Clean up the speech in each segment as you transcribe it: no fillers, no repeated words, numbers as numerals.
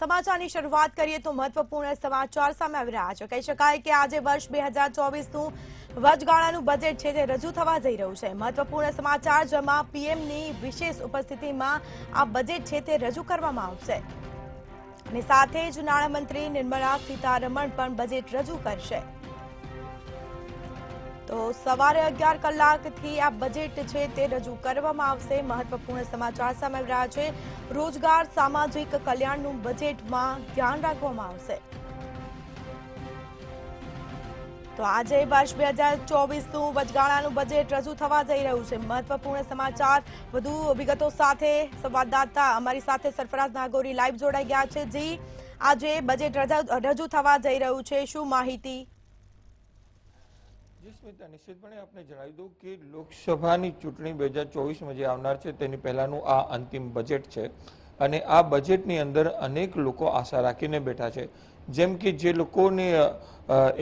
સમાચારની શરૂઆત કરીએ તો મહત્વપૂર્ણ સમાચાર સામે આવી રહ્યા છે। કહી શકાય કે આજે વર્ષ 2024નું વચગાળાનું બજેટ છે તે રજૂ થવા જઈ રહ્યું છે। મહત્વપૂર્ણ સમાચાર જેમાં પીએમની વિશેષ ઉપસ્થિતિમાં આ બજેટ છે તે રજૂ કરવામાં આવશે અને સાથે જ નાણામંત્રી નિર્મલા સીતારમણ પણ બજેટ રજૂ કરશે। તો સવારે 11 કલાકથી આ બજેટ છે તે રજૂ કરવામાં આવશે। મહત્વપૂર્ણ સમાચાર સામે આવી રહ્યા છે। રોજગાર સામાજિક કલ્યાણનું બજેટમાં ધ્યાન રાખવામાં આવશે। તો આજે વર્ષ 2024નું વચગાળાનું બજેટ રજૂ થવા જઈ રહ્યું છે। મહત્વપૂર્ણ સમાચાર વધુ વિગતો સાથે સંવાદદાતા અમારી સાથે સરફરાઝ નાગોરી લાઈવ જોડાઈ ગયા છે। જી, આજે બજેટ રજૂ થવા જઈ રહ્યું છે, શું માહિતી? સ્મિતા, નિશ્ચિતપણે આપણે જણાવી દઉં કે લોકસભાની ચૂંટણી 2024માં જે આવનાર છે તેની પહેલાનું આ અંતિમ બજેટ છે અને આ બજેટની અંદર અનેક લોકો આશા રાખીને બેઠા છે। જેમ કે જે લોકોને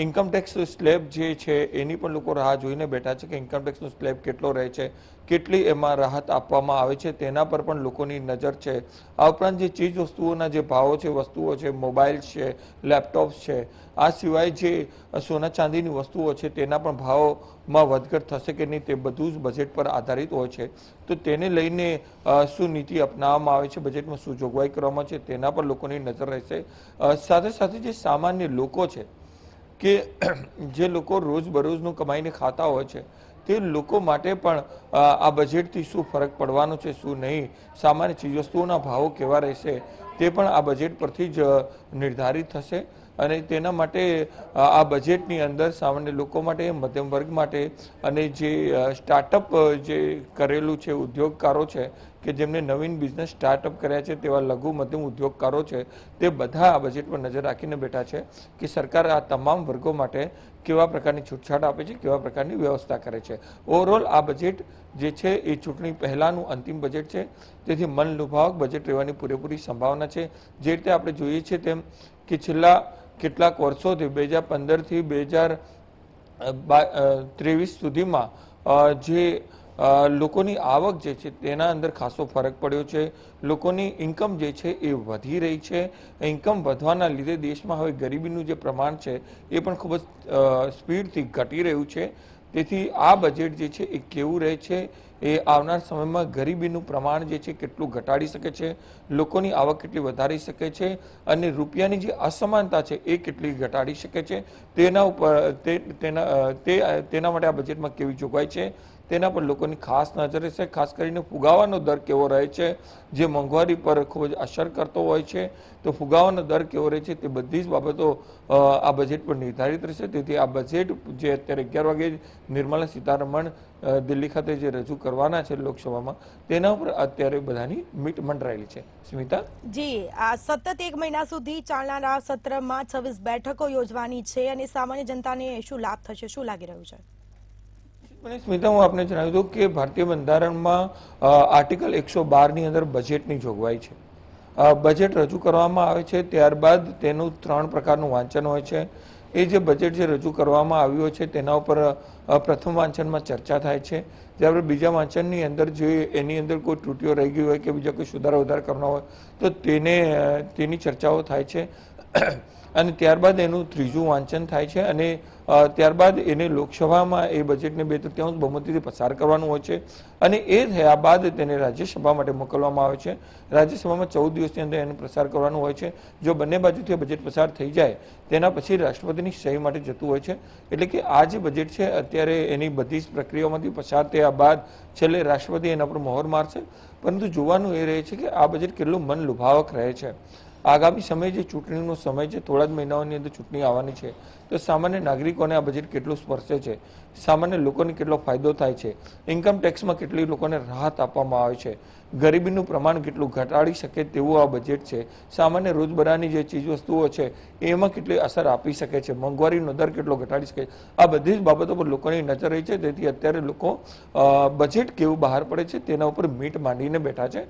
ઇન્કમ ટેક્સ સ્લેબ જે છે એની પણ લોકો રાહ જોઈને બેઠા છે કે ઇન્કમ ટેક્સનો સ્લેબ કેટલો રહે છે, કેટલી એમાં રાહત આપવામાં આવે છે, તેના પર પણ લોકોની નજર છે। આ ઉપરાંત જે ચીજ વસ્તુઓના જે ભાવો છે, વસ્તુઓ છે, મોબાઈલ છે, લેપટોપ્સ છે, આ સિવાય જે સોના ચાંદીની વસ્તુઓ છે તેના પણ ભાવમાં વધઘટ થશે કે નહીં તે બધું જ બજેટ પર આધારિત હોય છે। તો તેને લઈને શું નીતિ અપનાવવામાં આવે છે, બજેટમાં શું જોગવાઈ કરવામાં છે તેના પર લોકોની નજર રહેશે। સાથે સાથે જે સામાન્ય લોકો છે કે જે લોકો રોજબરોજનું કમાઈને ખાતા હોય છે તે લોકો માટે પણ આ બજેટથી શું ફરક પડવાનો છે, શું નહીં, સામાન્ય ચીજવસ્તુઓના ભાવો કેવા રહેશે તે પણ આ બજેટ પરથી જ નિર્ધારિત થશે। અને તેના માટે આ બજેટની અંદર સામાન્ય લોકો માટે, મધ્યમ વર્ગ માટે અને જે સ્ટાર્ટઅપ જે કરેલું છે, ઉદ્યોગકારો છે કે જેમને નવીન બિઝનેસ સ્ટાર્ટઅપ કર્યા છે તેવા લઘુ મધ્યમ ઉદ્યોગકારો છે તે બધા આ બજેટ પર નજર રાખીને બેઠા છે કે સરકાર આ તમામ વર્ગો માટે કેવા પ્રકારની છૂટછાટ આપે છે, કેવા પ્રકારની વ્યવસ્થા કરે છે। ઓવરઓલ આ બજેટ જે છે એ ચૂંટણી પહેલાનું અંતિમ બજેટ છે, તેથી મનલુભાવક બજેટ રહેવાની પૂરેપૂરી સંભાવના છે। જે રીતે આપણે જોઈએ છીએ તેમ કે છેલ્લા કેટલાક વર્ષોથી 2015થી 2023 સુધીમાં જે લોકોની આવક જે છે તેના અંદર ખાસો ફરક પડ્યો છે। લોકોની ઇન્કમ જે છે એ વધી રહી છે। ઇન્કમ વધવાના લીધે દેશમાં હવે ગરીબીનું જે પ્રમાણ છે એ પણ ખૂબ જ સ્પીડથી ઘટી રહ્યું છે। તેથી આ બજેટ જે છે એ કેવું રહે છે, એ આવનાર સમયમાં ગરીબીનું પ્રમાણ જે છે કેટલું ઘટાડી શકે છે, લોકોની આવક કેટલી વધારી શકે છે અને રૂપિયાની જે અસમાનતા છે એ કેટલી ઘટાડી શકે છે તેના ઉપર તેના માટે આ બજેટમાં કેવી જોગવાઈ છે તેના પર લોકોની ખાસ નજર રહેશે। ખાસ કરીને ફુગાવાનો દર કેવો રહે છે, જે મોંઘવારી પર ખૂબ જ અસર કરતો હોય છે, તો ફુગાવાનો દર કેવો રહે છે તે બધી જ બાબતો આ બજેટ પર નિર્ધારિત રહેશે। તેથી આ બજેટ જે અત્યારે 11 વાગે નિર્મલા સીતારમણ દિલ્હી ખાતે જે રજૂ કરવાના છે લોકસભામાં તેના ઉપર અત્યારે બધાની મીટ મંડરાયેલી છે। સ્મિતા જી, આ સતત 1 મહિના સુધી ચાલનારા સત્રમાં 26 બેઠકો યોજવાની છે અને સામાન્ય જનતાને શું લાભ થશે, શું લાગી રહ્યું છે? સ્મિતા, હું આપને જણાવી દઉં કે ભારતીય બંધારણમાં આર્ટિકલ 112ની અંદર બજેટની જોગવાઈ છે। બજેટ રજૂ કરવામાં આવે છે ત્યારબાદ તેનું 3 પ્રકારનું વાંચન હોય છે। એ જે બજેટ જે રજૂ કરવામાં આવ્યું છે તેના ઉપર પ્રથમ વાંચનમાં ચર્ચા થાય છે, ત્યારબાદ બીજા વાંચનની અંદર જે એની અંદર કોઈ ત્રુટીઓ રહી ગઈ હોય કે બીજા કોઈ સુધારો વધારો કરવાનો હોય તો તેની ચર્ચાઓ થાય છે અને ત્યારબાદ એનું ત્રીજું વાંચન થાય છે અને ત્યારબાદ એને લોકસભામાં એ બજેટને 2/3 બહુમતીથી પસાર કરવાનું હોય છે અને એ થયા બાદ તેને રાજ્યસભા માટે મોકલવામાં આવે છે। રાજ્યસભામાં 14 દિવસની અંદર એને પસાર કરવાનું હોય છે। જો બંને બાજુથી બજેટ પસાર થઈ જાય તેના પછી રાષ્ટ્રપતિની સહી માટે જતું હોય છે। એટલે કે આ જે બજેટ છે અત્યારે એની બધી જ પ્રક્રિયાઓમાંથી પસાર થયા બાદ છેલ્લે રાષ્ટ્રપતિ એના પર મહોર મારશે। પરંતુ જોવાનું એ રહે છે કે આ બજેટ કેટલું મન લુભાવક રહે છે। આગામી સમય જે ચૂંટણીનો સમય છે, થોડા જ મહિનાઓની અંદર ચૂંટણી આવવાની છે, તો સામાન્ય નાગરિકોને આ બજેટ કેટલું સ્પર્શે છે, સામાન્ય લોકોને કેટલો ફાયદો થાય છે, ઇન્કમ ટેક્સમાં કેટલી લોકોને રાહત આપવામાં આવે છે, ગરીબીનું પ્રમાણ કેટલું ઘટાડી શકે તેવું આ બજેટ છે, સામાન્ય રોજબરોજની જે ચીજવસ્તુઓ છે એમાં કેટલી અસર આપી શકે છે, મોંઘવારીનો દર કેટલો ઘટાડી શકે, આ બધી જ બાબતો પર લોકોની નજર રહી છે। તેથી અત્યારે લોકો બજેટ કેવું બહાર પડે છે તેના ઉપર મીટ માંડીને બેઠા છે।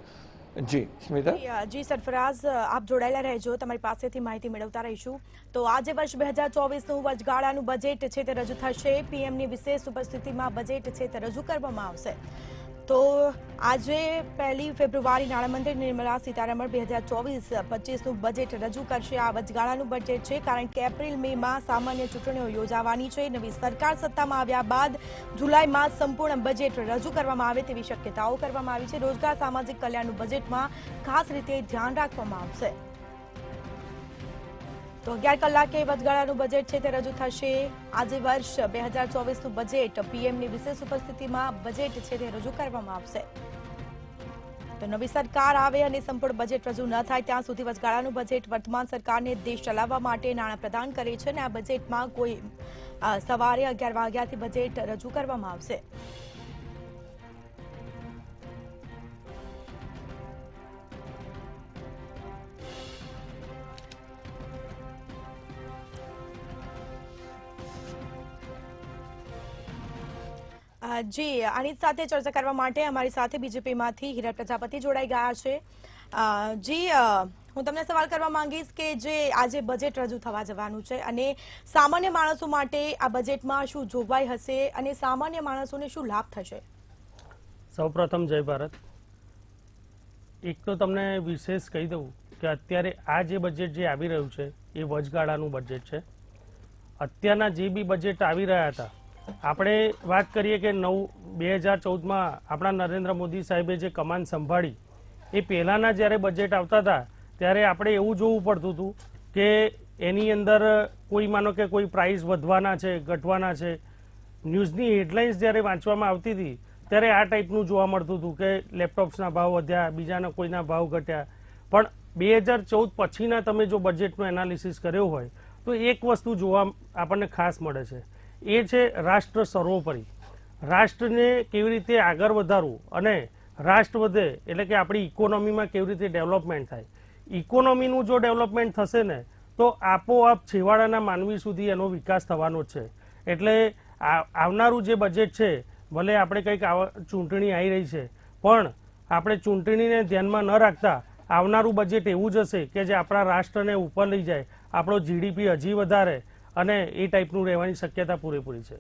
જી સ્મિતા। જી સરફરાઝ, આપ જોડાયેલા રહેજો, તમારી પાસેથી માહિતી મેળવતા રહીશું। તો આજે વર્ષ 2024નું વચગાળાનું બજેટ છે તે રજૂ થશે। પીએમની વિશેષ ઉપસ્થિતિમાં બજેટ છે તે રજૂ કરવામાં આવશે। તો આજે 1 ફેબ્રુઆરી નાણામંત્રી નિર્મલા સીતારમણ 2024-25નું બજેટ રજૂ કરશે. આ વચગાળાનું બજેટ છે કારણ કે એપ્રિલ મેમાં સામાન્ય ચૂંટણીઓ યોજાવાની છે. નવી સરકાર સત્તામાં આવ્યા બાદ જુલાઈમાં સંપૂર્ણ બજેટ રજૂ કરવામાં આવે તેવી શક્યતાઓ કરવામાં આવી છે. રોજગાર સામાજિક કલ્યાણનું બજેટમાં ખાસ રીતે ધ્યાન રાખવામાં આવશે. તો 11 કલાકે વચગાળાનું બજેટ છે તે રજૂ થશે. આજે વર્ષ 2024નું બજેટ પીએમની વિશેષ ઉપસ્થિતિમાં બજેટ છે તે રજૂ કરવામાં આવશે. તો નવી સરકાર આવે અને સંપૂર્ણ બજેટ રજૂ ન થાય ત્યાં સુધી વચગાળાનું બજેટ વર્તમાન સરકારને દેશ ચલાવવા માટે નાણાં પ્રદાન કરે છે અને આ બજેટમાં કોઈ સવારે 11 વાગ્યાથી બજેટ રજૂ કરવામાં આવશે. જી, આની સાથે ચર્ચા કરવા માટે અમારી સાથે બીજેપીમાંથી હિરલ પ્રજાપતિ જોડાઈ ગયા છે. જી, હું તમને સવાલ કરવા માંગીશ કે જે આજે બજેટ રજૂ થવા જવાનું છે અને સામાન્ય માણસો માટે આ બજેટમાં શું જોગવાઈ હશે અને સામાન્ય માણસોને શું લાભ થશે? સૌપ્રથમ જય ભારત. એક તો તમને વિશેષ કહી દઉં કે અત્યારે આ જે બજેટ જે આવી રહ્યું છે એ વચગાળાનું બજેટ છે. અત્યારના જે બી બજેટ આવી રહ્યા હતા, આપણે વાત કરીએ કે 2014માં આપણા નરેન્દ્ર મોદી સાહેબે જે કમાન સંભાળી એ પહેલાંના જ્યારે બજેટ આવતા હતા ત્યારે આપણે એવું જોવું પડતું હતું કે એની અંદર કોઈ માનો કે કોઈ પ્રાઇસ વધવાના છે, ઘટવાના છે. ન્યૂઝની હેડલાઇન્સ જ્યારે વાંચવામાં આવતી હતી ત્યારે આ ટાઈપનું જોવા મળતું હતું કે લેપટોપ્સના ભાવ વધ્યા, બીજાના કોઈના ભાવ ઘટ્યા. પણ 2014 પછીના તમે જો બજેટનું એનાલિસિસ કર્યો હોય તો એક વસ્તુ જોવા આપણને ખાસ મળે છે, એ છે રાષ્ટ્ર સર્વોપરી. રાષ્ટ્રને કેવી રીતે આગળ વધારવું અને રાષ્ટ્ર વધે એટલે કે આપણી ઇકોનોમીમાં કેવી રીતે ડેવલપમેન્ટ થાય. ઇકોનોમીનું જો ડેવલપમેન્ટ થશે ને તો આપોઆપ છેવાડાના માનવી સુધી એનો વિકાસ થવાનો જ છે. એટલે આવનારું જે બજેટ છે, ભલે આપણે કંઈક ચૂંટણી આવી રહી છે પણ આપણે ચૂંટણીને ધ્યાનમાં ન રાખતા આવનારું બજેટ એવું જ હશે કે જે આપણા રાષ્ટ્રને ઉપર લઈ જાય, આપણો જીડીપી હજી વધારે અને એ ટાઈપનું રહેવાની શક્યતા પૂરેપૂરી છે.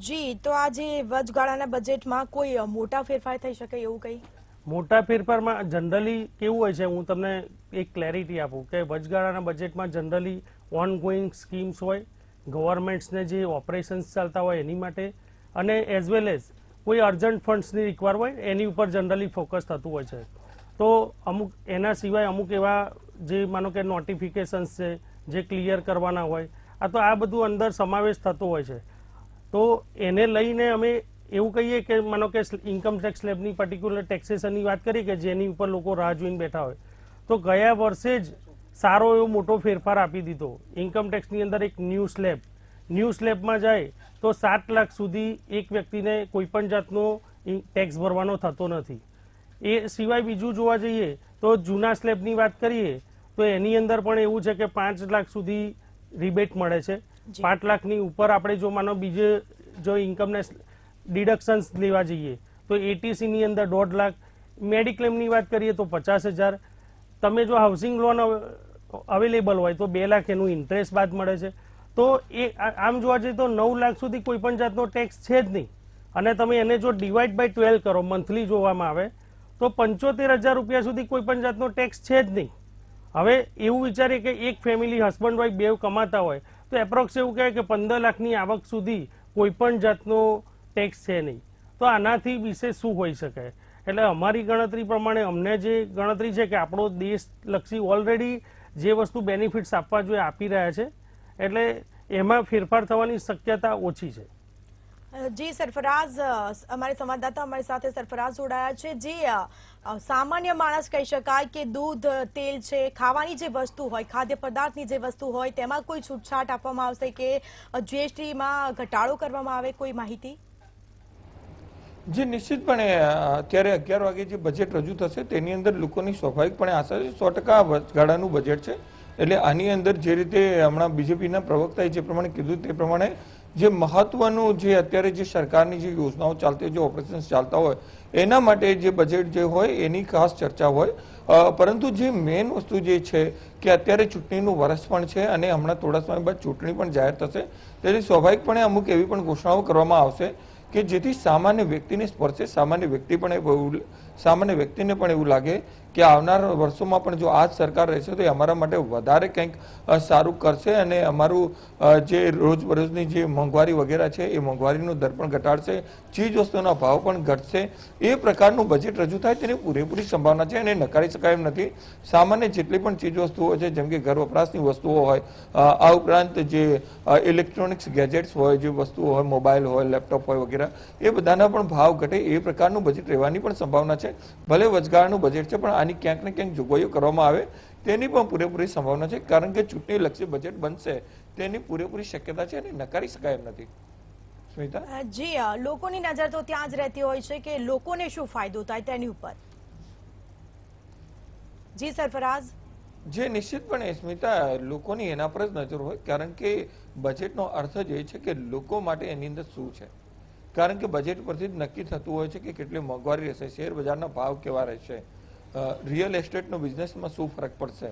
જી, તો આ જે વચગાળાના બજેટમાં કોઈ મોટા ફેરફાર થઈ શકે એવું કંઈ? મોટા ફેરફારમાં જનરલી કેવું હોય છે, હું તમને એક ક્લેરિટી આપું કે વચગાળાના બજેટમાં જનરલી ઓન ગોઈંગ સ્કીમ્સ હોય, ગવર્મેન્ટ્સને જે ઓપરેશન્સ ચાલતા હોય એની માટે, અને એઝ વેલ એઝ કોઈ અર્જન્ટ ફંડ્સની રિક્વાયર હોય એની ઉપર જનરલી ફોકસ થતું હોય છે. તો અમુક એના સિવાય અમુક એવા જે માનો કે નોટિફિકેશન્સ છે જે ક્લિયર કરવાના હોય, આ બધું અંદર સમાવેશ થતો હોય છે. તો એને લઈને અમે એવું કહીએ કે માનો કે ઇન્કમ ટેક્સ સ્લેબની પર્ટિક્યુલર ટેક્સેશનની વાત કરીએ કે જેની ઉપર લોકો રાહ જોઈને બેઠા હોય, તો ગયા વર્ષે જ સારો એવો મોટો ફેરફાર આપી દીધો. ઇન્કમ ટેક્સની અંદર એક ન્યૂ સ્લેબમાં જાય તો 7 લાખ સુધી એક વ્યક્તિને કોઈ પણ જાતનો ટેક્સ ભરવાનો થતો નથી. એ સિવાય બીજું જોવા જઈએ તો જૂના સ્લેબની વાત કરીએ તો એની અંદર પણ એવું છે કે 5 લાખ સુધી રિબેટ મળે છે. 5 લાખની ઉપર આપણે જો માનો બીજે જો ઇન્કમને ડિડક્શન્સ લેવા જઈએ તો એટીસીની અંદર 1.5 લાખ, મેડિક્લેમની વાત કરીએ તો 50,000. તમે જો હાઉસિંગ લોન અવેલેબલ હોય તો 2 લાખ એનું ઇન્ટરેસ્ટ બાદ મળે છે. તો એ આમ જોવા જઈએ તો 9 લાખ સુધી કોઈ પણ જાતનો ટેક્સ છે જ નહીં. અને તમે એને જો ડિવાઈડ બાય 12 કરો, મંથલી જોવામાં આવે તો 75,000 રૂપિયા સુધી કોઈ પણ જાતનો ટેક્સ છે જ નહીં. હવે એવું વિચારીએ કે એક ફેમિલી હસબન્ડ વાઈફ બેવ કમાતા હોય તો એપ્રોક્સ એવું કહે કે 15 લાખની આવક સુધી કોઈ પણ જાતનો ટેક્સ છે નહીં. તો આનાથી વિશેષ શું હોઈ શકે? એટલે અમારી ગણતરી પ્રમાણે અમને જે ગણતરી છે કે આપણો દેશલક્ષી ઓલરેડી જે વસ્તુ બેનિફિટ્સ આપવા જોઈએ આપી રહ્યા છે, એટલે એમાં ફેરફાર થવાની શક્યતા ઓછી છે. જી, સરફરાઝ, અમારે સંવાદદાતા અમારી સાથે સરફરાઝ જોડાયા છે. જે સામાન્ય માણસ કહી શકાય કે દૂધ, તેલ છે, ખાવાની જે વસ્તુ હોય, ખાદ્ય પદાર્થની જે વસ્તુ હોય તેમાં કોઈ છૂટછાટ આપવામાં આવશે કે જીએસટીમાં ઘટાડો કરવામાં આવે, કોઈ માહિતી? જે નિશ્ચિતપણે અત્યારે 11 વાગે જે બજેટ રજૂ થશે તેની અંદર લોકોની સ્વાભાવિકપણે આશા છે. 100% વચગાળાનું બજેટ છે એટલે આની અંદર જે રીતે હમણાં બીજેપીના પ્રવક્તાએ જે પ્રમાણે કીધું તે પ્રમાણે જે મહત્વનું જે અત્યારે જે સરકારની જે યોજનાઓ ચાલતી, જે ઓપરેશન્સ ચાલતા હોય એના માટે જે બજેટ જે હોય એની ખાસ ચર્ચા હોય. પરંતુ જે મેઇન વસ્તુ જે છે કે અત્યારે ચૂંટણીનું વર્ષ પણ છે અને હમણાં થોડા સમય બાદ ચૂંટણી પણ જાહેર થશે, તેથી સ્વાભાવિકપણે અમુક એવી પણ ઘોષણાઓ કરવામાં આવશે કે જેથી સામાન્ય વ્યક્તિને સ્પર્શે, સામાન્ય વ્યક્તિને પણ એવું લાગે કે આવનાર વર્ષોમાં પણ જો આ જ સરકાર રહેશે તો એ અમારા માટે વધારે કંઈક સારું કરશે અને અમારું જે રોજબરોજની જે મોંઘવારી વગેરે છે એ મોંઘવારીનો દર પણ ઘટાડશે, ચીજ વસ્તુઓના ભાવ પણ ઘટશે. એ પ્રકારનું બજેટ રજૂ થાય તેની પૂરેપૂરી સંભાવના છે અને નકારી શકાય એમ નથી. સામાન્ય જેટલી પણ ચીજ વસ્તુઓ છે, જેમ કે ઘર વપરાશની વસ્તુઓ હોય, આ ઉપરાંત જે ઇલેક્ટ્રોનિક્સ ગેજેટ્સ હોય, જે વસ્તુઓ હોય, મોબાઈલ હોય, લેપટોપ હોય વગેરે, એ બધાના પણ ભાવ ઘટે એ પ્રકારનું બજેટ રહેવાની પણ સંભાવના છે. ભલે વચગાળાનું બજેટ છે, પણ આની ક્યાંક ને ક્યાંક જોગવાઈઓ કરવામાં આવે તેની પણ પૂરેપૂરી સંભાવના છે, કારણ કે ચૂંટણીલક્ષી બજેટ બનશે તેની પૂરેપૂરી શક્યતા છે અને નકારી શકાય એમ નથી. સ્મિતા જી, લોકોની નજર તો ત્યાં જ રહેતી હોય છે કે લોકોને શું ફાયદો થાય તેની ઉપર. જી સરફરાઝ. જે નિશ્ચિતપણે સ્મિતા લોકોની એના પર જ નજર હોય, કારણ કે બજેટનો અર્થ જ એ છે કે લોકો માટે એની અંદર શું છે. કારણ કે બજેટ પરથી જ નક્કી થતું હોય છે કે કેટલી મોંઘવારી રહેશે, શેર બજારના ભાવ કેવા રહેશે, રિયલ એસ્ટેટનો બિઝનેસમાં શું ફરક પડશે,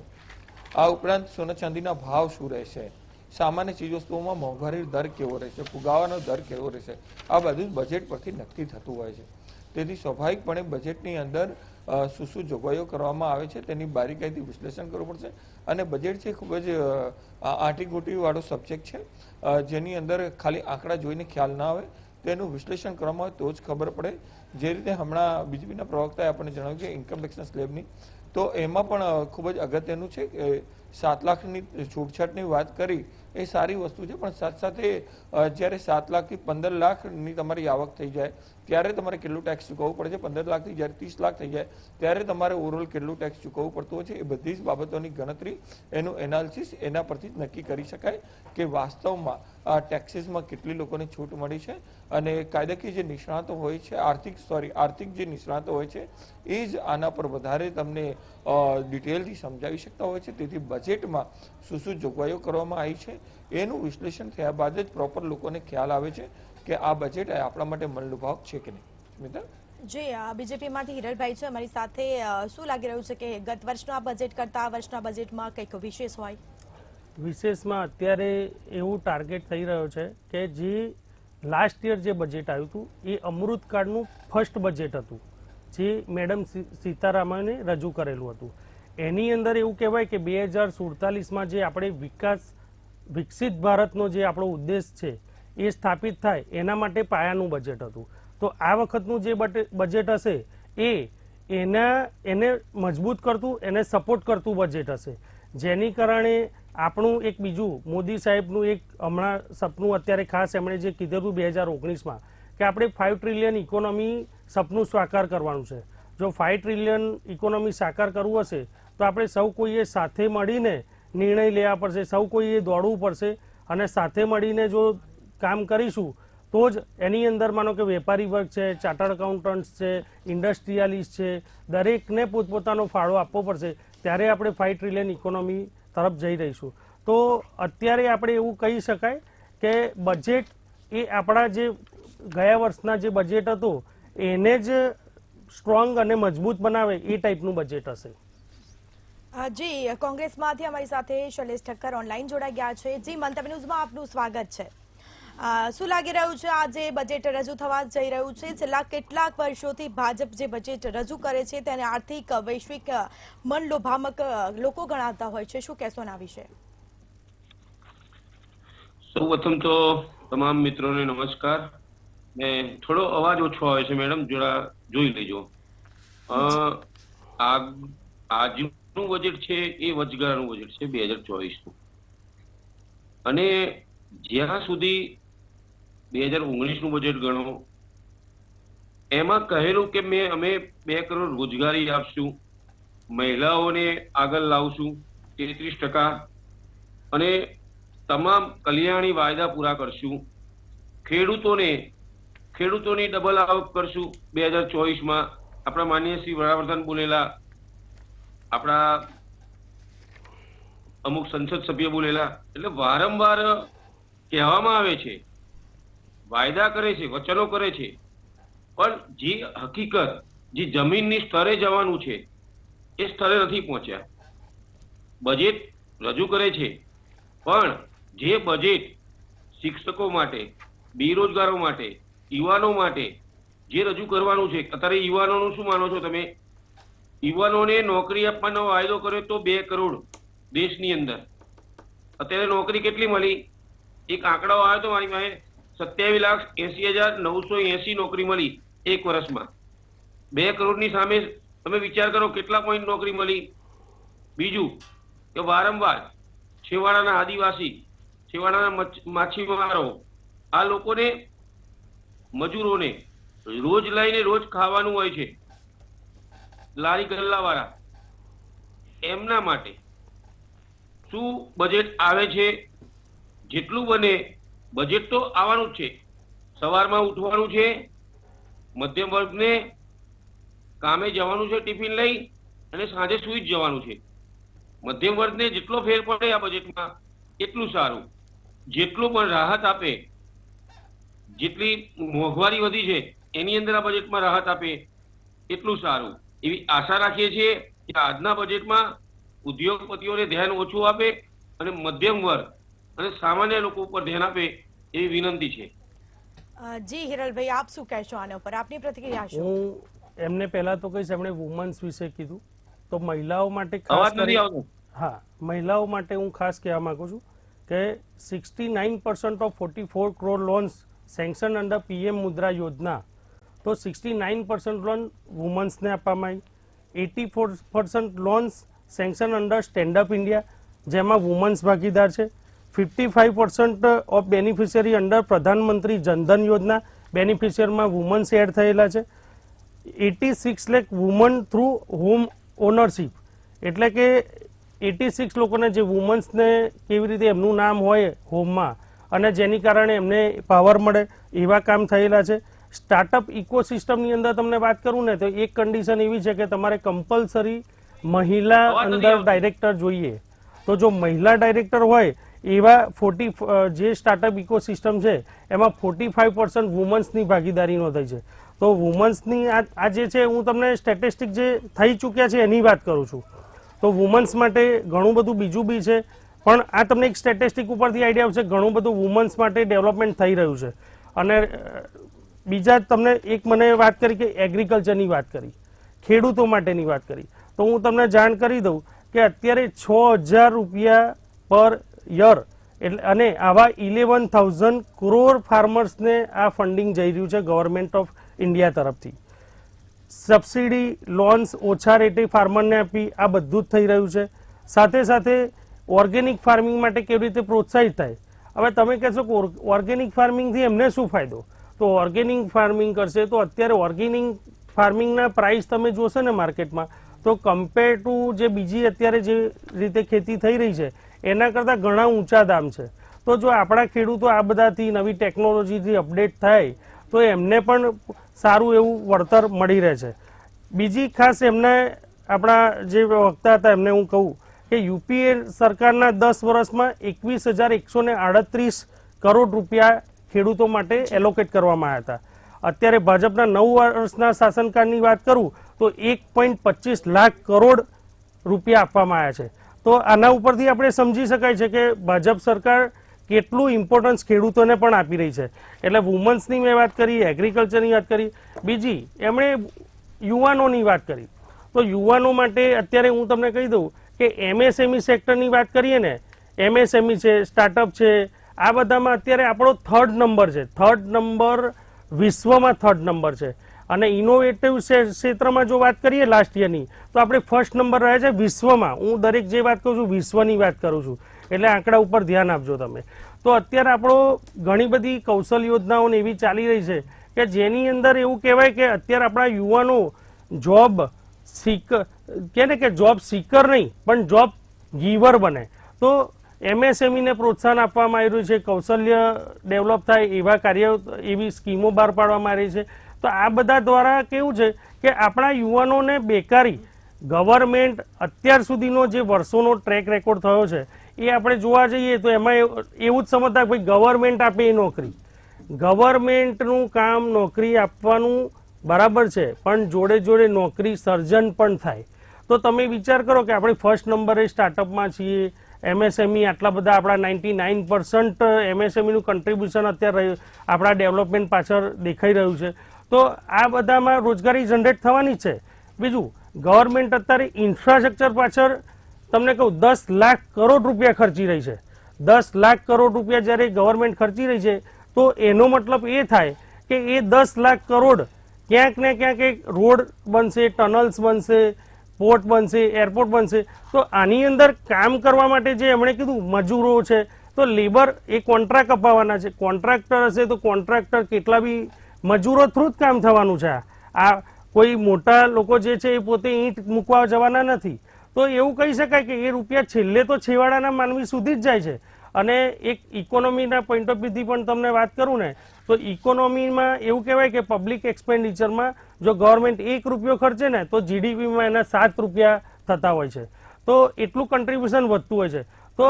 આ ઉપરાંત સોના ચાંદીના ભાવ શું રહેશે, સામાન્ય ચીજવસ્તુઓમાં મોંઘવારી દર કેવો રહેશે, ફુગાવાનો દર કેવો રહેશે, આ બધું જ બજેટ પરથી નક્કી થતું હોય છે. તેથી સ્વાભાવિકપણે બજેટની અંદર શું શું જોગવાઈઓ કરવામાં આવે છે તેની બારીકાઈથી વિશ્લેષણ કરવું પડશે. અને બજેટ છે ખૂબ જ આંટીઘૂંટી વાળો સબ્જેક્ટ છે, જેની અંદર ખાલી આંકડા જોઈને ખ્યાલ ના આવે, તેનું વિશ્લેષણ કરવામાં આવે તો જ ખબર પડે. જે રીતે હમણાં બીજેપીના પ્રવક્તાએ આપણને જણાવ્યું કે ઇન્કમ ટેક્સના સ્લેબની, તો એમાં પણ ખૂબ જ અગત્યનું છે કે 7 લાખની છૂટછાટની વાત કરી એ સારી વસ્તુ છે, પણ સાથે સાથે જ્યારે 7 લાખથી 15 લાખની તમારી આવક થઈ જાય ત્યારે તમારે કેટલું ટેક્સ ચૂકવવું પડે છે, 15 લાખથી જ્યારે 30 લાખ થઈ જાય ત્યારે તમારે ઓવરઓલ કેટલું ટેક્સ ચૂકવવું પડતું હોય છે, એ બધી જ બાબતોની ગણતરી, એનું એનાલિસિસ એના પરથી જ નક્કી કરી શકાય કે વાસ્તવમાં આ ટેક્સીસમાં કેટલી લોકોને છૂટ મળી છે. અને કાયદાકીય જે નિષ્ણાતો હોય છે, આર્થિક જે નિષ્ણાતો હોય છે એ જ આના પર વધારે તમને ડિટેલથી સમજાવી શકતા હોય છે. તેથી બજેટમાં શું શું જોગવાઈઓ કરવામાં આવી છે એનું વિશ્લેષણ થયા બાદ જ પ્રોપર લોકોને ખ્યાલ આવે છે કે આ બજેટ આપણા માટે મનલુભાવ છે કે નહીં. સ્મિતા. જી, બીજેપીમાંથી હિરલભાઈ છે અમારી સાથે. શું લાગી રહ્યું છે કે ગત વર્ષનું આ બજેટ કરતા આ વર્ષના બજેટમાં કંઈક વિશેષ હોય? વિશેષમાં અત્યારે એવું ટાર્ગેટ થઈ રહ્યો છે કે જે લાસ્ટ યર જે બજેટ આવ્યું હતું એ અમૃતકાળનું ફર્સ્ટ બજેટ હતું, જે મેડમ સીતારામને રજૂ કરેલું હતું. એની અંદર એવું કહેવાય કે 2047માં જે આપણે વિકસિત ભારતનો જે આપણો ઉદ્દેશ છે એ સ્થાપિત થાય એના માટે પાયાનું બજેટ હતું. તો આ વખતનું જે બજેટ હશે એને મજબૂત કરતું, એને સપોર્ટ કરતું બજેટ હશે, જેની કારણે આપણું એક બીજું મોદી સાહેબનું એક હમણાં સપનું અત્યારે ખાસ એમણે જે કીધેલું 2019માં કે આપણે 5 ટ્રિલિયન ઇકોનોમી સપનું સાકાર કરવાનું છે. જો 5 ટ્રિલિયન ઇકોનોમી સાકાર કરવું હશે તો આપણે સૌ કોઈએ સાથે મળીને નિર્ણય લેવા પડશે, સૌ કોઈએ દોડવું પડશે અને સાથે મળીને જો કામ કરીશું તો જ એની અંદર માનો કે વેપારી વર્ગ છે, ચાર્ટર્ડ એકાઉન્ટન્ટ્સ છે, ઇન્ડસ્ટ્રીયાલિસ્ટ છે, દરેકને પોતપોતાનો ફાળો આપવો પડશે, ત્યારે આપણે 5 ટ્રિલિયન ઇકોનોમી તરફ જઈ રહીશું. તો અત્યારે આપણે એવું કહી શકાય કે બજેટ એ આપણા જે ગયા વર્ષના જે બજેટ હતો એને જ સ્ટ્રોંગ અને મજબૂત બનાવે એ ટાઈપનું બજેટ હશે. જી, કોંગ્રેસમાંથી અમારી સાથે શૈલેષ ઠક્કર ઓનલાઈન જોડાઈ ગયા છે. જી, મંતવ્ય ન્યૂઝમાં આપનું સ્વાગત છે. શું લાગી રહ્યું છે આજે બજેટ રજૂ થવા જઈ રહ્યું છે? છેલ્લા કેટલાક વર્ષોથી ભાજપ જે બજેટ રજૂ કરે છે તેને આર્થિક વૈશ્વિક મનલોભામક લોકો ગણાવતા હોય છે, શું કહેશો આ વિશે? સૌપ્રથમ તો તમામ મિત્રોને નમસ્કાર. ને થોડો અવાજ ઓછો આવે છે મેડમ, જરા જોઈ લેજો. આજનું બજેટ છે એ વચગાળાનું બજેટ છે 2024નું, અને જ્યાં સુધી 2019નું બજેટ ગણો એમાં કહેલું કે અમે 2 કરોડ રોજગારી આપશું, મહિલાઓને આગળ લાવશું 33%, અને તમામ કલ્યાણી વાયદા પૂરા કરશું, ખેડૂતોની ડબલ આવક કરશું 2024માં. આપણા માનનીય શ્રી વડાપ્રધાન બોલેલા, આપણા અમુક સંસદ સભ્ય બોલેલા, એટલે વારંવાર કહેવામાં આવે છે, વાયદા કરે છે, વચનો કરે છે, પણ જે હકીકત જે જમીનની સ્તરે જવાનું છે એ સ્તરે નથી પહોંચ્યા. બજેટ રજૂ કરે છે પણ જે બજેટ શિક્ષકો માટે, બેરોજગારો માટે, યુવાનો માટે જે રજૂ કરવાનું છે. અત્યારે યુવાનોનું શું માનો છો તમે? યુવાનોને નોકરી આપવાનો વાયદો કર્યો તો 2 કરોડ દેશની અંદર. અત્યારે નોકરી કેટલી મળી? એક આંકડો આવ્યો તો મારી પાસે 27,80,980 નોકરી મળી 1 વર્ષમાં. 2 કરોડની સામે તમે વિચાર કરો કેટલા પોઈન્ટ નોકરી મળી. બીજું કે વારંવાર છેવાડાના આદિવાસી, છેવાડાના માછીમારો, આ લોકોને, મજૂરોને રોજ લઈને રોજ ખાવાનું હોય છે, લારી ગલ્લાવાળા, એમના માટે શું બજેટ આવે છે? જેટલું બને બજેટ તો આવવાનું જ છે. સવારમાં ઉઠવાનું છે, મધ્યમ વર્ગને કામે જવાનું છે ટિફિન લઈ, અને સાંજે સુઈ જ જવાનું છે. મધ્યમ વર્ગને જેટલો ફેર પડે આ બજેટમાં એટલું સારું. જેટલું પણ રાહત આપે, જેટલી મોંઘવારી વધી છે એની અંદર આ બજેટમાં રાહત આપે એટલું સારું. એવી આશા રાખીએ છીએ કે આજના બજેટમાં ઉદ્યોગપતિઓને ધ્યાન ઓછું આપે અને મધ્યમ વર્ગ અને સામાન્ય લોકો ઉપર ધ્યાન આપે એવી વિનંતી છે. જી હિરલભાઈ, આપ શું કહેશો આના ઉપર? આપની પ્રતિક્રિયા શું? હું એમને પહેલા તો કહીશ, એમણે વુમન્સ વિશે કીધું તો મહિલાઓ માટે ખાસ અવાજ નથી આવતો. હા, મહિલાઓ માટે હું ખાસ કહેવા માંગુ છું કે 69% of 44 crore loans sanction under PM Mudra Yojana. તો 69% લોન વુમન્સને આપવામાં આવી. 84% loans sanction under stand up India, જેમાં વુમન્સ ભાગીદાર છે. 55% ઓફ બેનિફિશિયરી અંડર પ્રધાનમંત્રી જનધન યોજના, બેનિફિશિયરમાં વુમન્સ એડ થયેલા છે. 86 lakh woman through home ownership, એટલે કે 86 લોકોને, જે વુમન્સને કેવી રીતે એમનું નામ હોય હોમમાં અને જેની કારણે એમને પાવર મળે એવા કામ થયેલા છે. સ્ટાર્ટઅપ ઇકોસિસ્ટમની અંદર તમને વાત કરું ને તો એક કન્ડિશન એવી છે કે તમારે કમ્પલસરી મહિલા અંદર ડાયરેક્ટર જોઈએ. તો જો મહિલા ડાયરેક્ટર હોય એવા 40 જે સ્ટાર્ટઅપ ઇકોસિસ્ટમ છે એમાં 45% વુમન્સની ભાગીદારી નોંધાઈ છે. તો વુમન્સની આ જે છે, હું તમને સ્ટેટિસ્ટિક જે થઈ ચૂક્યા છે એની વાત કરું છું. તો વુમન્સ માટે ઘણું બધું બીજું બી છે, પણ આ તમને એક સ્ટેટિસ્ટિક ઉપરથી આઈડિયા આવશે ઘણું બધું વુમન્સ માટે ડેવલપમેન્ટ થઈ રહ્યું છે. અને બીજા તમને એક મને વાત કરી કે એગ્રીકલ્ચરની વાત કરી, ખેડૂતો માટેની વાત કરી, તો હું તમને જાણ કરી દઉં કે અત્યારે 6,000 રૂપિયા પર યર, એટલે અને આવા 11,000 crore ફાર્મર્સને આ ફંડિંગ જઈ રહ્યું છે ગવર્મેન્ટ ઓફ ઇન્ડિયા તરફથી. સબસિડી લોન્સ ઓછા રેટે ફાર્મરને આપી, આ બધું જ થઈ રહ્યું છે. સાથે સાથે ઓર્ગેનિક ફાર્મિંગ માટે કેવી રીતે પ્રોત્સાહિત થાય. હવે તમે કહેશો કે ઓર્ગેનિક ફાર્મિંગથી એમને શું ફાયદો? તો ઓર્ગેનિક ફાર્મિંગ કરશે તો અત્યારે ઓર્ગેનિક ફાર્મિંગના પ્રાઇસ તમે જોશો ને માર્કેટમાં, તો કમ્પેર ટુ જે બીજી અત્યારે જે રીતે ખેતી થઈ રહી છે એના કરતાં ઘણા ઊંચા દામ છે. તો જો આપણા ખેડૂતો આ બધાથી નવી ટેકનોલોજીથી અપડેટ થાય તો એમને પણ સારું એવું વળતર મળી રહે છે. બીજી ખાસ એમને આપણા જે વક્તા હતા એમને હું કહું કે યુપીએ સરકારના 10 વર્ષમાં 21,138 કરોડ રૂપિયા ખેડૂતો માટે એલોકેટ કરવામાં આવ્યા હતા. અત્યારે ભાજપના 9 વર્ષના શાસનકાળની વાત કરું તો 1.25 લાખ કરોડ રૂપિયા આપવામાં આવ્યા છે. તો આના ઉપરથી આપણે સમજી શકાય છે કે ભાજપ સરકાર કેટલું ઇમ્પોર્ટન્સ ખેડૂતોને પણ આપી રહી છે. એટલે વુમન્સની મેં વાત કરી, એગ્રીકલ્ચરની વાત કરી, બીજી એમણે યુવાનોની વાત કરી. તો યુવાનો માટે અત્યારે હું તમને કહી દઉં કે MSME સેક્ટરની વાત કરીએ ને, MSME છે, સ્ટાર્ટઅપ છે, આ બધામાં અત્યારે આપણો 3rd નંબર છે. 3rd નંબર વિશ્વમાં 3rd નંબર છે. અને ઇનોવેટિવ ક્ષેત્રમાં જો વાત કરીએ લાસ્ટ યરની, તો આપણે 1st નંબર રહ્યા છે વિશ્વમાં. હું દરેક જે વાત કરું છું વિશ્વની વાત કરું છું, એટલે આંકડા ઉપર ધ્યાન આપજો તમે. તો અત્યારે આપણો ઘણી બધી કૌશલ યોજનાઓને એવી ચાલી રહી છે કે જેની અંદર એવું કહેવાય કે અત્યારે આપણા યુવાનો જોબ સીકર, કે જોબ સીકર નહીં પણ જોબ ગીવર બને. તો MSME ને પ્રોત્સાહન આપવામાં આવી રહ્યું છે, કૌશલ્ય ડેવલપ થાય એવા કાર્ય, એવી સ્કીમો બહાર પાડવામાં આવી રહી છે. તો આ બધા દ્વારા કેવું છે કે આપણા યુવાનોને બેકારી, ગવર્મેન્ટ અત્યાર સુધીનો જે વર્ષોનો ટ્રેક રેકોર્ડ થયો છે એ આપણે જોવા જઈએ તો એમાં એવું જ સમજતા કે ભાઈ ગવર્મેન્ટ આપે એ નોકરી, ગવર્મેન્ટનું કામ નોકરી આપવાનું બરાબર છે, પણ જોડે જોડે નોકરી સર્જન પણ થાય. તો તમે વિચાર કરો કે આપણે 1st નંબરે સ્ટાર્ટઅપમાં છીએ, એમએસએમઈ આટલા બધા આપણા 99% એમએસએમઈનું કન્ટ્રીબ્યુશન અત્યારે આપણા ડેવલપમેન્ટ પાછળ દેખાઈ રહ્યું છે. તો આ બધામાં રોજગારી જનરેટ થવાની છે. બીજું, ગવર્મેન્ટ અત્યારે ઇન્ફ્રાસ્ટ્રક્ચર પાછળ તમને કહું 10 લાખ કરોડ રૂપિયા ખર્ચી રહી છે. 10 લાખ કરોડ રૂપિયા જ્યારે ગવર્મેન્ટ ખર્ચી રહી છે તો એનો મતલબ એ થાય કે એ 10 લાખ કરોડ ક્યાંક ને ક્યાંક એક રોડ બનશે, ટનલ્સ બનશે, પોર્ટ બનશે, એરપોર્ટ બનશે. તો આની અંદર કામ કરવા માટે જે એમણે કીધું મજૂરો છે, તો લેબર એ કોન્ટ્રાક્ટ અપાવવાના છે. કોન્ટ્રાક્ટર હશે તો કોન્ટ્રાક્ટર કેટલા બી મજૂરો થ્રુ જ કામ થવાનું છે. આ કોઈ મોટા લોકો જે છે એ પોતે ઈંટ મૂકવા જવાના નથી. તો એવું કહી શકાય કે એ રૂપિયા છેલ્લે તો છેવાડાના માનવી સુધી જ જાય છે. અને એક ઇકોનોમીના પોઈન્ટ ઓફ વ્યૂથી પણ તમને વાત કરું ને તો ઇકોનોમીમાં એવું કહેવાય કે પબ્લિક એક્સપેન્ડિચરમાં જો ગવર્મેન્ટ 1 રૂપિયો ખર્ચે ને તો જીડીપીમાં એના 7 રૂપિયા થતા હોય છે. તો એટલું કન્ટ્રીબ્યુશન વધતું હોય છે. તો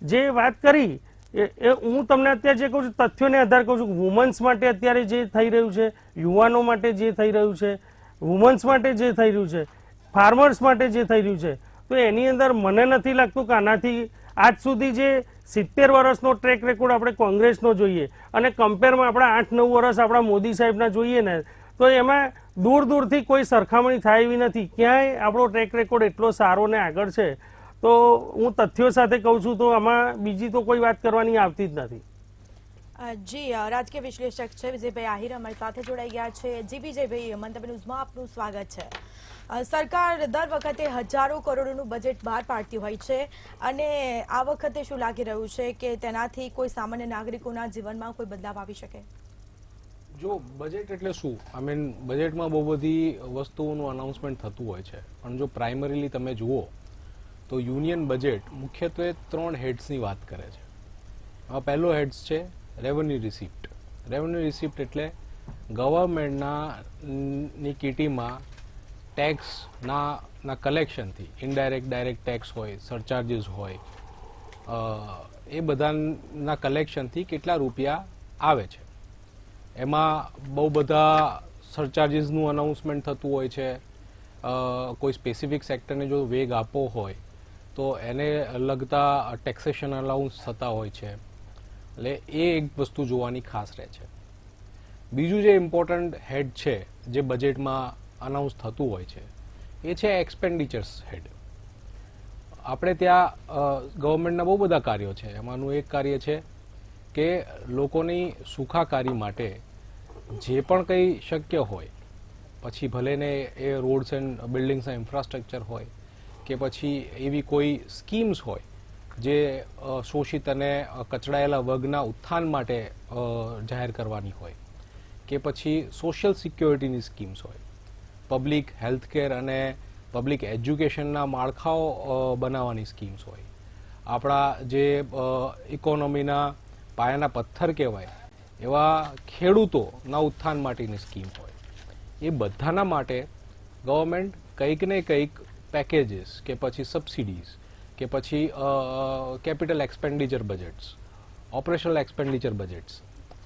જે વાત કરી એ હું તમને અત્યારે જે કહું છું તથ્યોને આધાર કહું છું. વુમન્સ માટે અત્યારે જે થઈ રહ્યું છે, યુવાનો માટે જે થઈ રહ્યું છે, વુમન્સ માટે જે થઈ રહ્યું છે, ફાર્મર્સ માટે જે થઈ રહ્યું છે, તો એની અંદર મને નથી લાગતું કે આનાથી આજ સુધી જે 70 વર્ષનો ટ્રેક રેકોર્ડ આપણે કોંગ્રેસનો જોઈએ અને કમ્પેરમાં આપણા 8-9 વર્ષ આપણા મોદી સાહેબના જોઈએ ને તો એમાં દૂર દૂરથી કોઈ સરખામણી થાય એવી નથી. ક્યાંય આપણો ટ્રેક રેકોર્ડ એટલો સારો ને આગળ છે. તો હું તથ્યો સાથે કહું છું તો આમાં બીજી તો કોઈ વાત કરવાની આવતી જ નથી. જી, રાજકીય વિશ્લેષક છે વિજયભાઈ આહિર અમારી સાથે જોડાઈ ગયા છે. જી વિજયભાઈ, મંતવ્ય ન્યૂઝમાં આપનું સ્વાગત છે. સરકાર દર વખતે હજારો કરોડોનું બજેટ બહાર પાડતી હોય છે અને આ વખતે શું લાગી રહ્યું છે કે તેનાથી કોઈ સામાન્ય નાગરિકોના જીવનમાં કોઈ બદલાવ આવી શકે? જો બજેટ એટલે શું, બજેટમાં બહુ બધી વસ્તુઓનું અનાઉન્સમેન્ટ થતું હોય છે, પણ જો પ્રાઇમરીલી તમે જુઓ તો યુનિયન બજેટ મુખ્યત્વે 3 હેડ્સની વાત કરે છે. આ પહેલો હેડ્સ છે રેવન્યુ રિસિપ્ટ. રેવન્યુ રિસિપ્ટ એટલે ગવર્મેન્ટની કિટીમાં ટેક્સના કલેક્શનથી, ઇનડાયરેક્ટ ડાયરેક્ટ ટેક્સ હોય, સરચાર્જીસ હોય, એ બધાના કલેક્શનથી કેટલા રૂપિયા આવે છે. એમાં બહુ બધા સરચાર્જીસનું અનાઉન્સમેન્ટ થતું હોય છે. કોઈ સ્પેસિફિક સેક્ટરને જો વેગ આપવો હોય તો એને લગતા ટેક્સેશન અલાઉન્સ થતા હોય છે. એટલે એ એક વસ્તુ જોવાની ખાસ રહે છે. બીજું જે ઇમ્પોર્ટન્ટ હેડ છે જે બજેટમાં અનાઉન્સ થતું હોય છે એ છે એક્સપેન્ડિચર્સ હેડ. આપણે ત્યાં ગવર્મેન્ટના બહુ બધા કાર્યો છે. એમાંનું એક કાર્ય છે કે લોકોની સુખાકારી માટે જે પણ કંઈ શક્ય હોય, પછી ભલે ને એ રોડ્સ એન્ડ બિલ્ડિંગ્સના ઇન્ફ્રાસ્ટ્રક્ચર હોય કે પછી એવી કોઈ સ્કીમ્સ હોય જે શોષિત અને કચડાયેલા વર્ગના ઉત્થાન માટે જાહેર કરવાની હોય, કે પછી સોશિયલ સિક્યોરિટીની સ્કીમ્સ હોય, પબ્લિક હેલ્થકેર અને પબ્લિક એજ્યુકેશનના માળખાઓ બનાવવાની સ્કીમ્સ હોય, આપણા જે ઇકોનોમીના પાયાના પથ્થર કહેવાય એવા ખેડૂતોના ઉત્થાન માટેની સ્કીમ હોય, એ બધાના માટે ગવર્મેન્ટ કંઈક ને કંઈક પેકેજીસ કે પછી સબસિડીઝ કે પછી capital expenditure budgets, operational expenditure budgets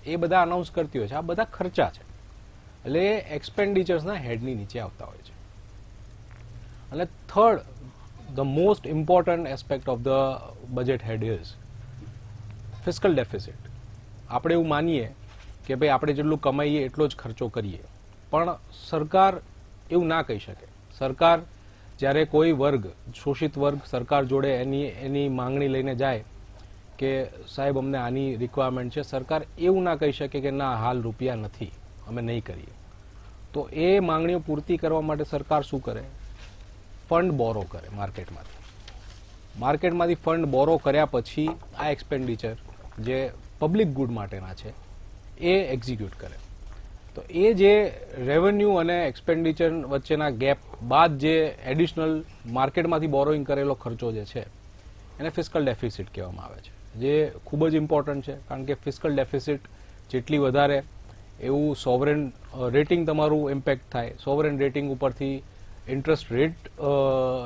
એ બધા અનાઉન્સ કરતી હોય છે. આ બધા ખર્ચા છે એટલે એક્સપેન્ડિચર્સના હેડની નીચે આવતા હોય છે. અને third, the most important aspect of the budget head is fiscal deficit. આપણે એવું માનીએ કે ભાઈ આપણે જેટલું કમાઈએ એટલો જ ખર્ચો કરીએ, પણ સરકાર એવું ના કહી શકે. સરકાર જ્યારે કોઈ વર્ગ, શોષિત વર્ગ સરકાર જોડે એની માંગણી લઈને જાય કે સાહેબ અમને આની રિક્વાયરમેન્ટ છે, સરકાર એવું ના કહી શકે કે ના હાલ રૂપિયા નથી, અમે નહીં કરીએ. તો એ માંગણીઓ પૂર્તિ કરવા માટે સરકાર શું કરે? ફંડ બોરો કરે માર્કેટમાંથી. માર્કેટમાંથી ફંડ બોરો કર્યા પછી આ એક્સપેન્ડિચર જે પબ્લિક ગુડ માટેના છે એ એક્ઝિક્યુટ કરે. તો એ જે રેવન્યુ અને એક્સપેન્ડિચર વચ્ચેના ગેપ બાદ જે એડિશનલ માર્કેટમાંથી બોરોઈંગ કરેલો ખર્ચો જે છે એને ફિસ્કલ ડેફિસિટ કહેવામાં આવે છે, જે ખૂબ જ ઇમ્પોર્ટન્ટ છે. કારણ કે ફિસ્કલ ડેફિસિટ જેટલી વધારે એવું સોવરેન રેટિંગ તમારું ઇમ્પેક્ટ થાય. સોવરેન રેટિંગ ઉપરથી ઇન્ટરેસ્ટ રેટ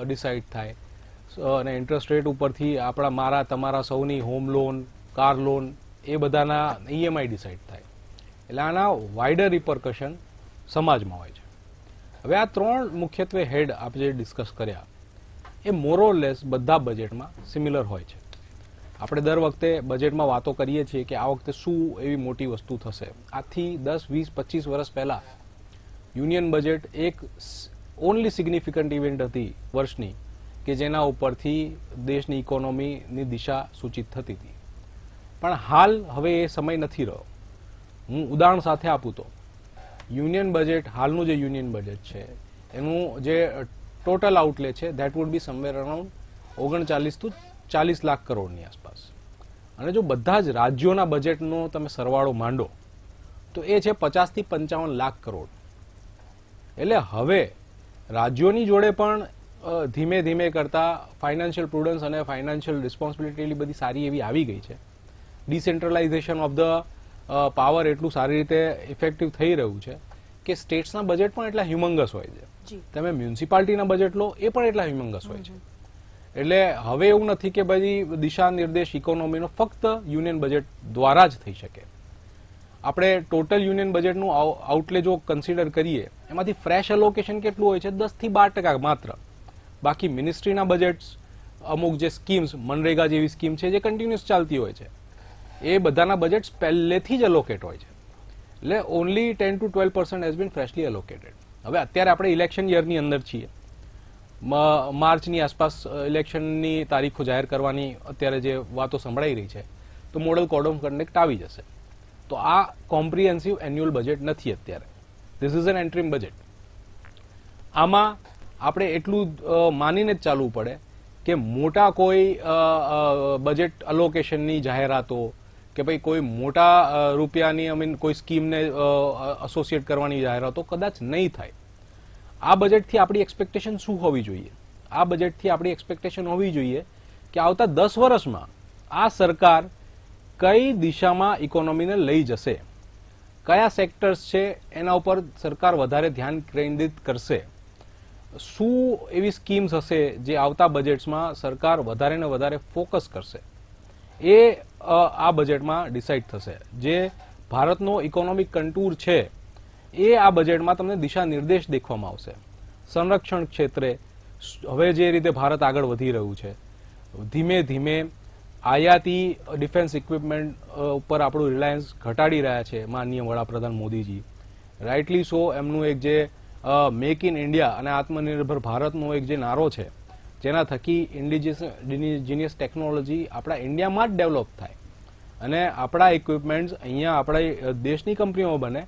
ડિસાઇડ થાય અને ઇન્ટરેસ્ટ રેટ ઉપરથી મારા તમારા સૌની હોમ લોન, કાર લોન એ બધાના EMI ડિસાઇડ થાય. એટલે આના વાઇડર રિપરકશન સમાજમાં હોય છે. હવે આ 3 મુખ્યત્વે હેડ આપણે જે ડિસ્કસ કર્યા એ મોરોલેસ બધા બજેટમાં સિમિલર હોય છે. આપણે દર વખતે બજેટમાં વાતો કરીએ છીએ કે આ વખતે શું એવી મોટી વસ્તુ થશે. આજથી 10, 20, 25 વર્ષ પહેલા યુનિયન બજેટ એક ઓનલી સિગ્નિફિકન્ટ ઇવેન્ટ હતી વર્ષની કે જેના ઉપરથી દેશની ઇકોનોમીની દિશા સૂચિત થતી હતી. પણ હાલ હવે એ સમય નથી રહ્યો. હું ઉદાહરણ સાથે આપું તો યુનિયન બજેટ, હાલનું જે યુનિયન બજેટ છે એનું જે ટોટલ આઉટલે છે that would be somewhere around 39 to 40 lakh કરોડની આસપાસ. અને જો બધા જ રાજ્યોના બજેટનો તમે સરવાળો માંડો તો એ છે 50 થી 55 લાખ કરોડ. એટલે હવે રાજ્યોની જોડે પણ ધીમે ધીમે કરતા ફાઇનાન્શિયલ પ્રુડન્સ અને ફાઇનાન્શિયલ રિસ્પોન્સિબિલિટી બધી સારી એવી આવી ગઈ છે. ડિસેન્ટ્રલાઇઝેશન ઓફ ધ પાવર એટલું સારી રીતે ઇફેક્ટિવ થઈ રહ્યું છે કે સ્ટેટ્સના બજેટ પણ એટલા હ્યુમંગસ હોય છે. તમે મ્યુનિસિપાલિટીના બજેટ લો એ પણ એટલા હ્યુમંગસ હોય છે. એટલે હવે એવું નથી કે ભાઈ દિશા નિર્દેશ ઇકોનોમીનો ફક્ત યુનિયન બજેટ દ્વારા જ થઈ શકે. આપણે ટોટલ યુનિયન બજેટનું આઉટલે જો કન્સિડર કરીએ એમાંથી ફ્રેશ એલોકેશન કેટલું હોય છે? 10 થી 12% માત્ર. બાકી મિનિસ્ટ્રીના બજેટ્સ, અમુક જે સ્કીમ્સ, મનરેગા જેવી સ્કીમ છે જે કન્ટિન્યુઅસ ચાલતી હોય છે, એ બધાના બજેટ્સ પહેલેથી જ એલોકેટ હોય છે. એટલે ઓનલી 10 to 12% હેઝ બીન ફ્રેશલી એલોકેટેડ. હવે અત્યારે આપણે ઇલેક્શન યરની અંદર છીએ. માર્ચની આસપાસ ઇલેક્શનની તારીખો જાહેર કરવાની અત્યારે જે વાતો સંભળાઈ રહી છે, તો મોડલ કોડ ઓફ કન્ડક્ટ આવી જશે. તો આ કોમ્પ્રિહેન્સિવ એન્યુઅલ બજેટ નથી અત્યારે. This is an interim budget. આમાં આપણે એટલું માનીને જ ચાલવું પડે કે મોટા કોઈ બજેટ અલોકેશનની જાહેરાતો કે ભાઈ કોઈ મોટા રૂપિયાની કોઈ સ્કીમને એસોસિએટ કરવાની જાહેરાતો કદાચ નહીં થાય. આ બજેટથી આપણી એક્સપેક્ટેશન શું હોવી જોઈએ? આ બજેટથી આપણી એક્સપેક્ટેશન હોવી જોઈએ કે આવતા 10 વર્ષમાં આ સરકાર કઈ દિશામાં ઇકોનોમીને લઈ જશે, કયા સેક્ટર્સ છે એના ઉપર સરકાર વધારે ધ્યાન કેન્દ્રિત કરશે, શું એવી સ્કીમ્સ હશે જે આવતા બજેટ્સમાં સરકાર વધારે ને વધારે ફોકસ કરશે, એ આ બજેટમાં ડિસાઇડ થશે. જે ભારતનો ઇકોનોમિક કન્ટૂર છે એ આ બજેટમાં તમને દિશા નિર્દેશ દેખવામાં આવશે. સંરક્ષણ ક્ષેત્રે હવે જે રીતે ભારત આગળ વધી રહ્યું છે, ધીમે ધીમે આયાતી ડિફેન્સ ઇક્વિપમેન્ટ ઉપર આપણું રિલાયન્સ ઘટાડી રહ્યા છે માનનીય વડાપ્રધાન મોદીજી. રાઇટલી સો એમનું એક જે મેક ઇન ઇન્ડિયા અને આત્મનિર્ભર ભારતનો એક જે નારો છે, જેના થકી ઇન્ડિજિનિયસ ટેકનોલોજી આપણા ઇન્ડિયામાં જ ડેવલપ થાય અને આપણા ઇક્વિપમેન્ટ્સ અહીંયા આપણા દેશની કંપનીઓ બને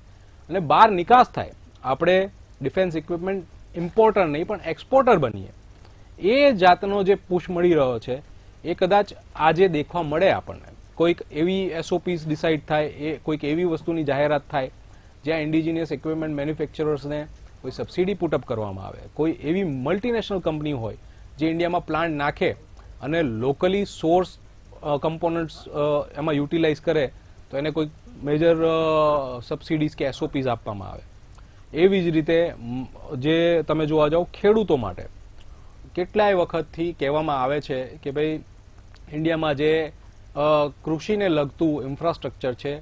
અને બહાર નિકાસ થાય. આપણે ડિફેન્સ ઇક્વિપમેન્ટ ઇમ્પોર્ટર નહીં પણ એક્સપોર્ટર બનીએ. એ જાતનો જે પુશ મળી રહ્યો છે એ કદાચ આજે દેખવા મળે આપણને. કોઈક એવી એસઓપીસ ડિસાઇડ થાય, એ કોઈક એવી વસ્તુની જાહેરાત થાય જ્યાં ઇન્ડિજિનિયસ ઇક્વિપમેન્ટ મેન્યુફેક્ચરર્સને કોઈ સબસિડી પુટઅપ કરવામાં આવે, કોઈ એવી મલ્ટીનેશનલ કંપની હોય જે ઇન્ડિયામાં પ્લાન્ટ નાખે અને લોકલી સોર્સ કમ્પોનન્ટ્સ એમાં યુટિલાઇઝ કરે તો એને કોઈ મેજર સબસિડીઝ કે એસઓપીઝ આપવામાં આવે. એવી જ રીતે જે તમે જોવા જાઓ ખેડૂતો માટે કેટલાય વખતથી કહેવામાં આવે છે કે ભાઈ ઇન્ડિયામાં જે કૃષિને લગતું ઇન્ફ્રાસ્ટ્રક્ચર છે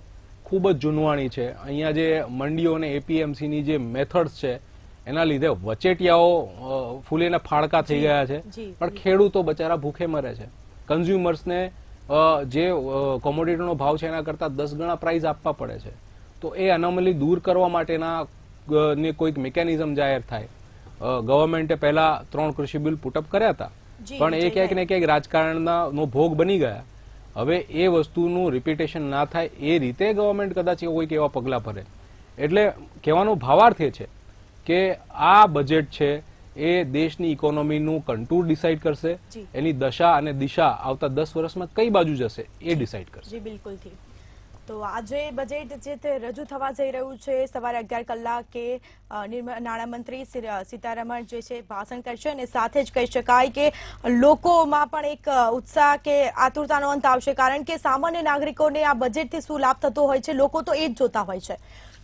ખૂબ જ જૂનવાણી છે. અહીંયા જે મંડીઓ અને એપીએમસીની જે મેથડ્સ છે એના લીધે વચેટિયાઓ ફૂલેના ફાળકા થઈ ગયા છે, પણ ખેડૂતો બચારા ભૂખે મરે છે. કન્ઝ્યુમર્સને જે કોમોડિટીનો ભાવ છે એના કરતાં 10 ગણા પ્રાઇસ આપવા પડે છે. તો એ અનોમલી દૂર કરવા માટેના ને કોઈક મિકેનિઝમ જાહેર થાય. ગવર્મેન્ટે પહેલા 3 કૃષિ બિલ પુટઅપ કર્યા હતા, પણ એ ક્યાંક ને ક્યાંક રાજકારણનો ભોગ બની ગયા. હવે એ વસ્તુનું રિપીટેશન ના થાય એ રીતે ગવર્મેન્ટ કદાચ કોઈક એવા પગલાં ભરે. એટલે કહેવાનો ભાવાર્થ એ છે કે આ બજેટ છે એ દેશની ઇકોનોમીનું કન્ટૂર ડિસાઇડ કરશે, એની દશા અને દિશા આવતા 10 વર્ષમાં કઈ બાજુ જશે એ ડિસાઇડ કરશે. જી બિલકુલ. તો આજે બજેટ જે તે રજૂ થવા જઈ રહ્યું છે. સવારે 11 કલાકે નાણામંત્રી સીતારમણ જે છે ભાષણ કરશે અને સાથે જ કહી શકાય કે લોકોમાં પણ એક ઉત્સાહ કે આતુરતાનો અંત આવશે, કારણ કે સામાન્ય નાગરિકોને આ બજેટથી શું લાભ થતો હોય છે લોકો તો એ જ જોતા હોય છે.